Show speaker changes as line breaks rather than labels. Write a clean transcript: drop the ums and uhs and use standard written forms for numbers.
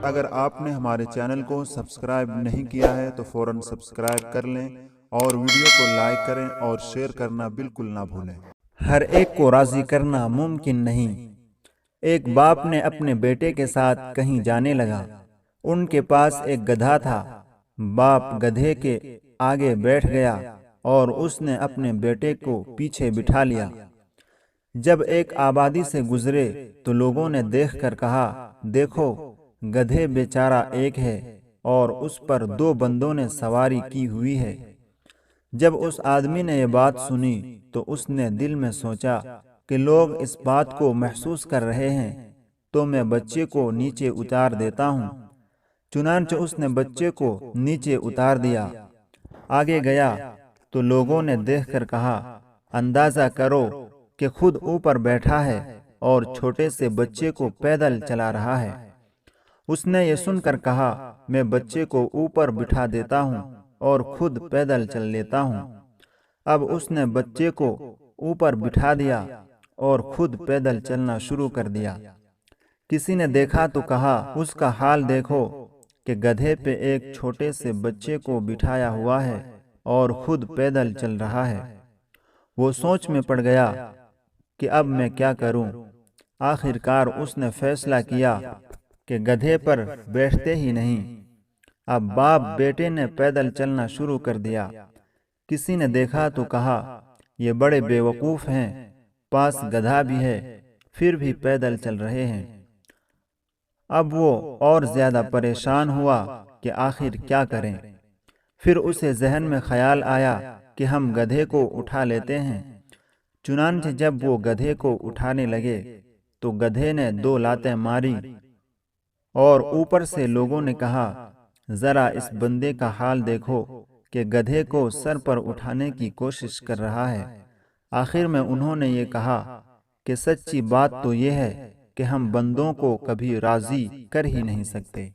اگر آپ نے ہمارے چینل کو سبسکرائب نہیں کیا ہے تو فوراً سبسکرائب کر لیں اور ویڈیو کو لائک کریں اور شیئر کرنا بالکل نہ بھولیں۔
ہر ایک کو راضی کرنا ممکن نہیں۔ ایک باپ نے اپنے بیٹے کے ساتھ کہیں جانے لگا۔ ان کے پاس ایک گدھا تھا۔ باپ گدھے کے آگے بیٹھ گیا اور اس نے اپنے بیٹے کو پیچھے بٹھا لیا۔ جب ایک آبادی سے گزرے تو لوگوں نے دیکھ کر کہا، دیکھو گدھے بیچارہ ایک ہے اور اس پر 2 بندوں نے سواری کی ہوئی ہے۔ جب اس آدمی نے یہ بات سنی تو اس نے دل میں سوچا کہ لوگ اس بات کو محسوس کر رہے ہیں تو میں بچے کو نیچے اتار دیتا ہوں۔ چنانچہ اس نے بچے کو نیچے اتار دیا۔ آگے گیا تو لوگوں نے دیکھ کر کہا، اندازہ کرو کہ خود اوپر بیٹھا ہے اور چھوٹے سے بچے کو پیدل چلا رہا ہے۔ اس نے یہ سن کر کہا، میں بچے کو اوپر بٹھا دیتا ہوں اور خود پیدل چل لیتا ہوں۔ اب اس نے بچے کو اوپر بٹھا دیا اور خود پیدل چلنا شروع کر دیا۔ کسی نے دیکھا تو کہا، اس کا حال دیکھو کہ گدھے پہ ایک چھوٹے سے بچے کو بٹھایا ہوا ہے اور خود پیدل چل رہا ہے۔ وہ سوچ میں پڑ گیا کہ اب میں کیا کروں؟ آخر کار اس نے فیصلہ کیا کہ گدھے پر بیٹھتے ہی نہیں۔ اب باپ بیٹے نے پیدل چلنا شروع کر دیا۔ کسی نے دیکھا تو کہا، یہ بڑے بے وقوف ہیں، پاس گدھا بھی ہے پھر بھی پیدل چل رہے ہیں۔ اب وہ اور زیادہ پریشان ہوا کہ آخر کیا کریں۔ پھر اسے ذہن میں خیال آیا کہ ہم گدھے کو اٹھا لیتے ہیں۔ چنانچہ جب وہ گدھے کو اٹھانے لگے تو گدھے نے 2 لاتیں ماری اور اوپر سے لوگوں نے کہا، ذرا اس بندے کا حال دیکھو کہ گدھے کو سر پر اٹھانے کی کوشش کر رہا ہے۔ آخر میں انہوں نے یہ کہا کہ سچی بات تو یہ ہے کہ ہم بندوں کو کبھی راضی کر ہی نہیں سکتے۔